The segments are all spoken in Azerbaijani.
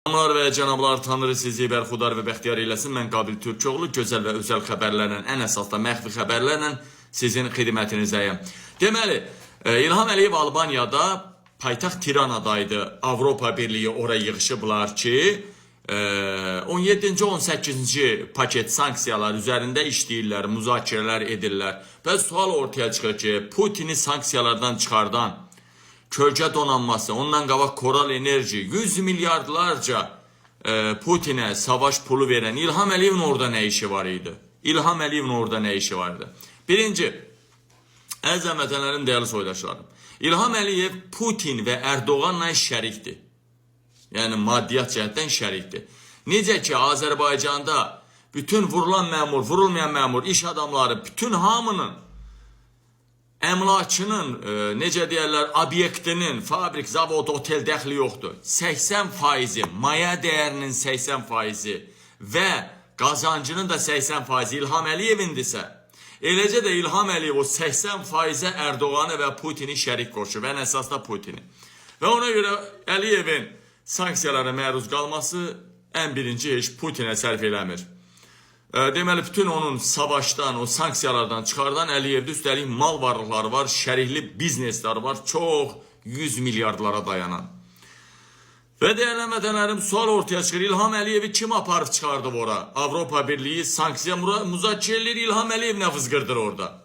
Salamlar və cənablar, Tanrı sizi bərxudar və bəxtiyar eləsin. Mən Qabil Türkoğlu, gözəl və özəl xəbərlərlə, ən əsas da məxfi xəbərlərlə sizin xidmətinizdəyim. Deməli, İlham Əliyev Albaniyada, paytaxt Tiranadaydı. Avropa Birliyi oraya yığışıblar ki, 17-ci, 18-ci paket sanksiyalar üzərində işləyirlər, müzakirələr edirlər. Və sual ortaya çıxır ki, Putini sanksiyalardan çıxardan, kölgə donanması, ondan qabaq Koral Enerji, 100 milyardlarca Putinə savaş pulu verən İlham Əliyevin orada nə işi var idi? İlham Əliyevin orada nə işi vardı? Birinci, əziz vətənlərim, dəyərli soydaşlarım, İlham Əliyev Putin və Erdoğanla şərikdir. Yəni maddiyyat cəhətdən şərikdir. Necə ki, Azərbaycanda bütün vurulan məmur, vurulmayan məmur, iş adamları, bütün hamının əmlakının, necə deyərlər, obyektinin, fabrik, zavod, otel dəxli yoxdur. 80%, maya dəyərinin 80% və qazancının da 80% İlham Əliyevindirsə, eləcə də İlham Əliyev o 80%-ə Erdoğanı və Putini şərik qoşur, və ən əsas da Putini. Və ona görə Əliyevin sanksiyalara məruz qalması ən birinci iş Putinə sərf eləmir. Deməli, bütün onun savaşdan, o sanksiyalardan çıxardan Əliyevdə üstəlik mal varlıqları var, şərikli biznesləri var, çox 100 milyardlara dayanan. Və dəyərli vətənlərim, sual ortaya çıxır, İlham Əliyevi kim aparıb çıxardıb ora? Avropa Birliyi sanksiya müzakirələri İlham Əliyev nə vızqırdır orada?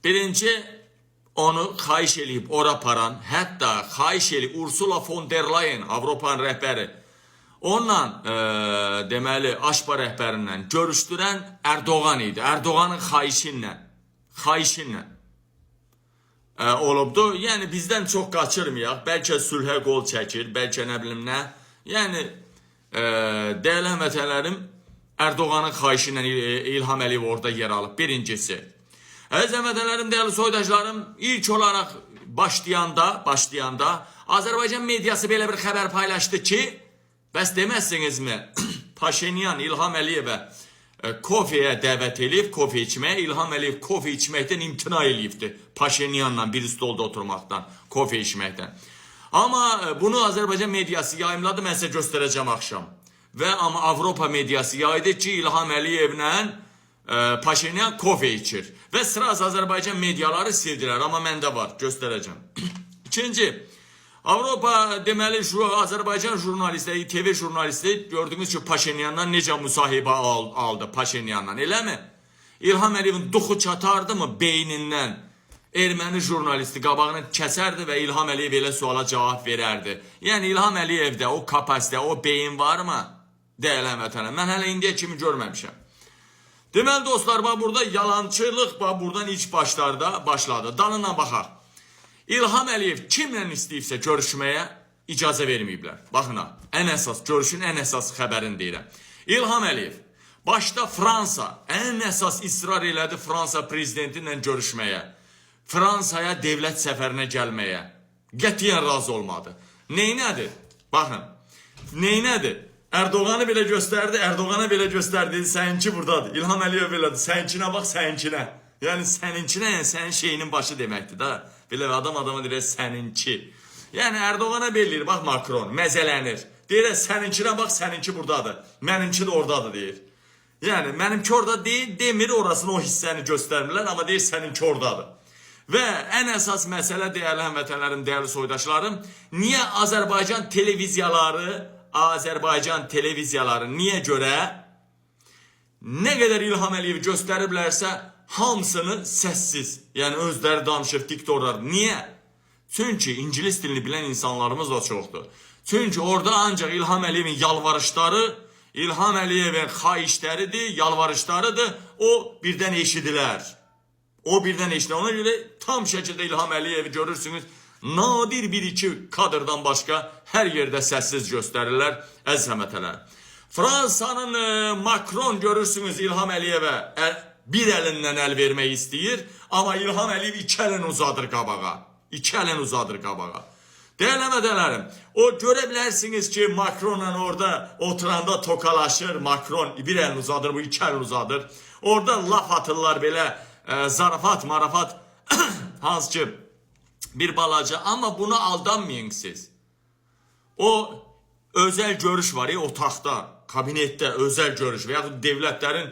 Birinci onu xahiş eləyib ora aparan, hətta xahiş eləyib Ursula von der Leyen, Avropanın rəhbəri, onunla, deməli, Aşpa rəhbərindən görüşdürən Erdoğan idi. Erdoğanın xahişinlə olubdu. Yəni, bizdən çox qaçırmayaq. Bəlkə sülhə qol çəkir, bəlkə nə bilim nə. Yəni, dəyərli vətənlərim, Erdoğanın xahişinlə İlham Əliyev orada yer alıb. Birincisi. Əziz vətənlərim, dəyərli soydaşlarım, ilk olaraq başlayanda Azərbaycan mediası belə bir xəbər paylaşdı ki, bəs deməzsinizmi, Paşinyan İlham Əliyevə kofeyə dəvət edib, kofe içməyə, İlham Əliyev kofe içməkdən imtina eləyibdi. Paşinyanla bir stolda oturmaqdan, kofe içməkdən. Amma bunu Azərbaycan mediası yayımladı, mən sizə göstərəcəm axşam. Və amma Avropa mediası yaydı ki, İlham Əliyevlə Paşinyan kofe içir. Və sırası Azərbaycan mediaları sildilər, amma məndə var, göstərəcəm. İkinci, Avropa, deməli, Azərbaycan jurnalistləri, TV jurnalistləri gördüğünüz ki, Paşinyandan necə müsahibə aldı Paşinyandan, eləmi? İlham Əliyevin duxu çatardı mı beynindən? Erməni jurnalisti qabağını kəsərdi və İlham Əliyev elə suala cavab verərdi. Yəni, İlham Əliyevdə o kapasitə, o beyin var mı? Dəyərli vətənəm, mən hələ indiyə kimi görməmişəm. Deməli, dostlar, burada yalançılıq buradan ilk başlarda başladı. Dalından baxaq. İlham Əliyev kimlə istəyibsə görüşməyə icazə verməyiblər. Baxın, ən əsas, görüşün ən əsas xəbərini deyirəm. İlham Əliyev başda Fransa, ən əsas israr elədi Fransa prezidenti ilə görüşməyə. Fransaya devlət səfərinə gəlməyə. Qətiyyən razı olmadı. Neynədir? Baxın, neynədir? Erdoğan'ı belə göstərdi, səninki buradadır. İlham Əliyev belədir, səninkinə bax, səninkinə. Yəni, səninkinə, yəni sənin şeyinin başı deməkdir da. Belə adama deyir, səninki. Yəni, Erdoğan'a belirlir, bax Macron, məzələnir. Deyir, səninkinə bax, səninki buradadır. Mənimki də oradadır, deyir. Yəni, mənimki orada deyil, demir, orasını o hissəni göstərmirlər, amma deyir, səninki oradadır. Və ən əsas məsələ, dəyərli həmvətənlərim, dəyərli soydaşlarım, niyə Azərbaycan televiziyaları niyə görə nə qədər İlham Əliyevi göstəriblərsə, hamısını səssiz, yəni özləri danışır, diktorlar. Niyə? Çünki İngilis dilini bilən insanlarımız da çoxdur. Çünki orada ancaq İlham Əliyevin yalvarışları, İlham Əliyevin xahişləridir, yalvarışlarıdır, o birdən eşidilər. Ona görə tam şəkildə İlham Əliyevi görürsünüz, nadir bir-iki kadrdan başqa hər yerdə səssiz göstərirlər, əziz həmətələr. Fransanın Macron görürsünüz İlham Əliyevə bir əlindən əl vermək istəyir, amma İlham Əliyev iki əlini uzadır qabağa. Dəyərli vətənlərim, o görə bilərsiniz ki, Macronla orada oturanda tokalaşır, Macron bir əlini uzadır, bu iki əlini uzadır. Orada laf atırlar belə, zarafat, marafat, hansı ki, bir balaca, amma buna aldanmayın siz. o özəl görüş var ya, otaqda, kabinetdə özəl görüş və yaxud devlətlərin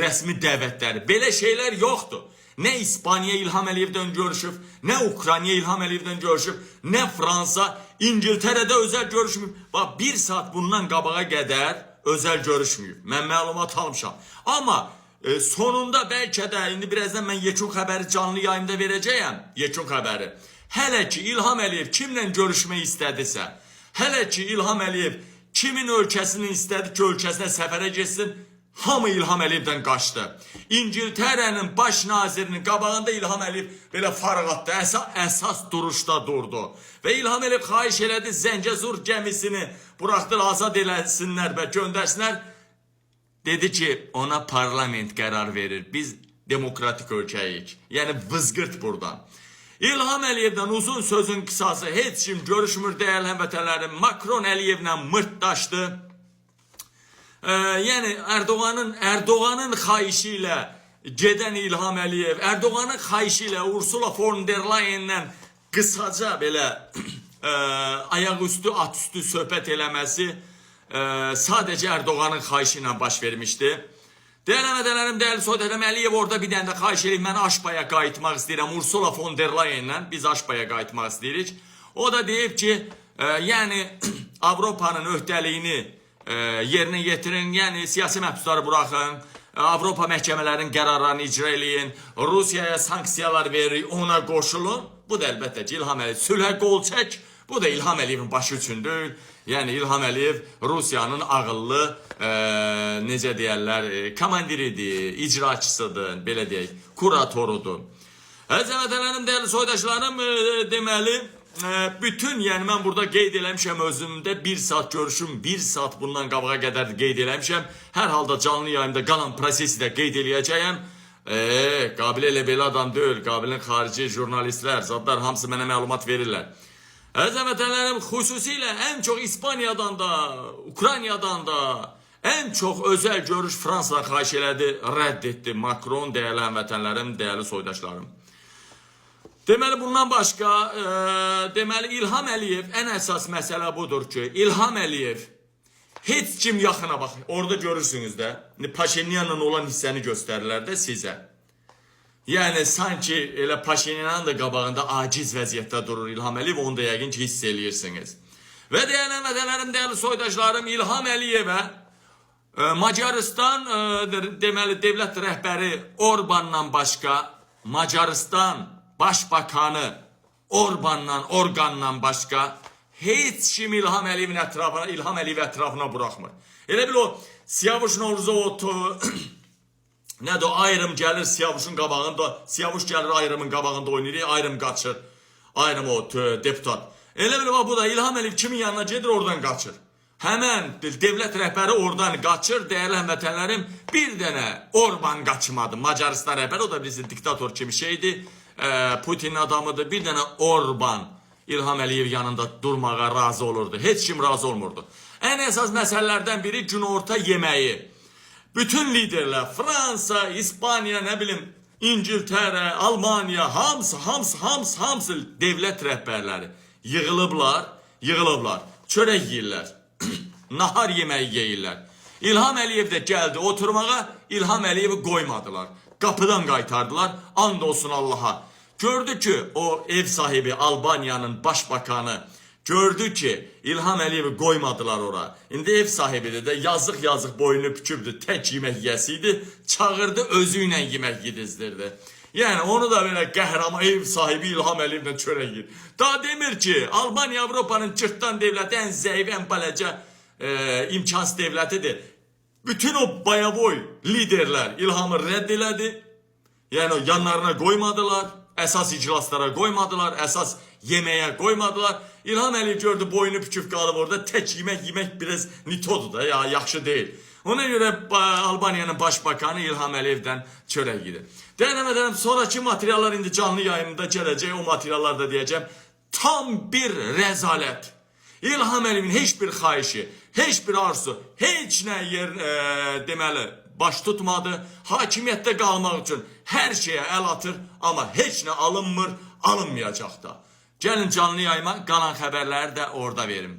rəsmi dəvətləri. Belə şeylər yoxdur. Nə İspaniya İlham Əliyevdən görüşüb, nə Ukrayna İlham Əliyevdən görüşüb, nə Fransa, İngiltərədə özəl görüşmüb. Bax, bir saat bundan qabağa qədər özəl görüşmüyüb. Mən məlumat almışam. Amma sonunda bəlkə də, indi birazdan mən yekun xəbəri canlı yayımda verəcəyəm, yekun xəbəri. Hələ ki İlham Əliyev kimlə görüşmək istədisə, hələ ki İlham Əliyev kimin ölkəsini istədi ki, ölkəsinə səfərə getsin, hamı İlham Əliyevdən qaçdı. İngiltərənin baş nazirinin qabağında İlham Əliyev belə fərağatda, əsas duruşda durdu. Və İlham Əliyev xahiş elədi, Zəngəzur gəmisini buraxdır, azad eləsinlər və göndərsinlər. Dedi ki, ona parlament qərar verir. Biz demokratik ölkəyik. Yəni, vızqırt buradan. İlham Əliyevdən uzun sözün qısası, heç kim görüşmür dəyərli həmvətənlərim. Makron Əliyevlə mırtdaşdı. Yəni, Erdoğanın xahişi ilə gedən İlham Əliyev, Erdoğanın xahişi ilə Ursula von der Leyen'lə qısaca belə ayaqüstü, atüstü söhbət eləməsi sadəcə Erdoğanın xahişi ilə baş vermişdi. Dəyərli həmvətənlərim, dəyərli soydaşlarım, Əliyev orada bir dənə də xahiş edib, mən Aşpaya qayıtmaq istəyirəm, Ursula von der Leyen'lə biz Aşpaya qayıtmaq istəyirik. O da deyib ki, yəni Avropanın öhdəliyini yerinə yetirin, yəni siyasi məhbusları buraxın, Avropa məhkəmələrin qərarlarını icra eləyin, Rusiyaya sanksiyalar veririk, ona qoşulun. Bu da əlbəttə ki, İlham Əliyev sülhə qol çək, bu da İlham Əliyevin başı üçün deyil. Yəni İlham Əliyev Rusiyanın ağıllı, necə deyərlər, komandiridir, icraçısıdır, belə deyək, kuratorudur. Əziz həmvətənlərim, dəyərli soydaşlarım, deməli, bütün, yəni mən burada qeyd eləmişəm özümdə, bir saat görüşüm, bir saat bundan qabağa qədər qeyd eləmişəm. Hər halda canlı yayımda qalan prosesi də qeyd eləyəcəyəm. Qabil elə belə adam deyil, Qabilin xarici jurnalistlər, zadlar hamısı mənə məlumat verirlər. Əziz həmvətənlərim, xüsusilə ən çox İspaniyadan da, Ukraynadan da ən çox özəl görüş Fransadan xahiş elədi, rədd etdi Makron, dəyərli həmvətənlərim, dəyərli soydaşlarım. Deməli, bundan başqa, deməli, İlham Əliyev, ən əsas məsələ budur ki, İlham Əliyev heç kim yaxına bax, orada görürsünüz də, Paşinyanla olan hissəni göstərirlər də sizə. Yəni, sanki elə Paşinyanın da qabağında aciz vəziyyətdə durur İlham Əliyev, onu da yəqin ki, hiss eləyirsiniz. Və dəyərli həmvətənlərim, dəyərli soydaşlarım, İlham Əliyevə Macaristan, deməli, devlət rəhbəri Orbandan başqa, Macaristan Başbakanı Orqandan başqa heç kim İlham Əliyevin ətrafına, İlham Əliyev ətrafına buraxmır. Elə bil o Siyavuş Novruzov nədir o, ayrım gəlir Siyavuşun qabağında, Siyavuş gəlir ayrımın qabağında oynayır, ayrım qaçır, ayrım o deputat. Elə bil bu da İlham Əliyev kimin yanına gedir, oradan qaçır. Həmən devlət rəhbəri oradan qaçır, dəyərli həmvətənlərim, bir dənə Orban qaçmadı, Macaristan rəhbəri, o da bilirsin diktator kimi şeydir, Putin adamıdır, bir dənə Orban İlham Əliyev yanında durmağa razı olurdu, heç kim razı olmurdu. Ən əsas məsələlərdən biri günorta yeməyi. Bütün liderlər, Fransa, İspaniya, nə bilim, İngiltərə, Almaniya, hamısı devlət rəhbərləri yığılıblar, çörək yeyirlər, nahar yeməyi yeyirlər. İlham Əliyev də gəldi oturmağa, İlham Əliyevi qoymadılar, qapıdan qaytardılar, and olsun Allaha. Gördü ki, o ev sahibi Albaniyanın başbakanı, gördü ki, İlham Əliyevi qoymadılar ora. İndi ev sahibidir də yazıq boynu bükübdü, tək yemək yəsiydi, çağırdı, özü ilə yemək yedizdirdi. Yəni, onu da belə qəhrəman ev sahibi İlham Əliyevlə çörək yiyir. Daha demir ki, Albaniya Avropanın cırtdan devləti, ən zəif, ən bələcə imkansız devlətidir. Bütün o bayavoy liderlər İlhamı rədd elədi. Yəni, o yanlarına qoymadılar, əsas iclaslara qoymadılar, əsas yeməyə qoymadılar. İlham Əliyev gördü, boynu büküb qalıb orada, tək yemək biraz nitodur da, ya, yaxşı deyil. Ona görə Albaniyanın başbakanı İlham Əliyevdən çörək yedir. Dəyərli sonraki materiallar indi canlı yayımda gələcək, o materiallarda deyəcəm. Tam bir rəzalət. İlham Əliyevin heç bir xahişi, heç bir arzusu, heç nə deməli, baş tutmadı. Hakimiyyətdə qalmaq üçün hər şeyə əl atır, amma heç nə alınmır, alınmayacaq da. Gəlin canlı yayıma qalan xəbərləri də orada verim.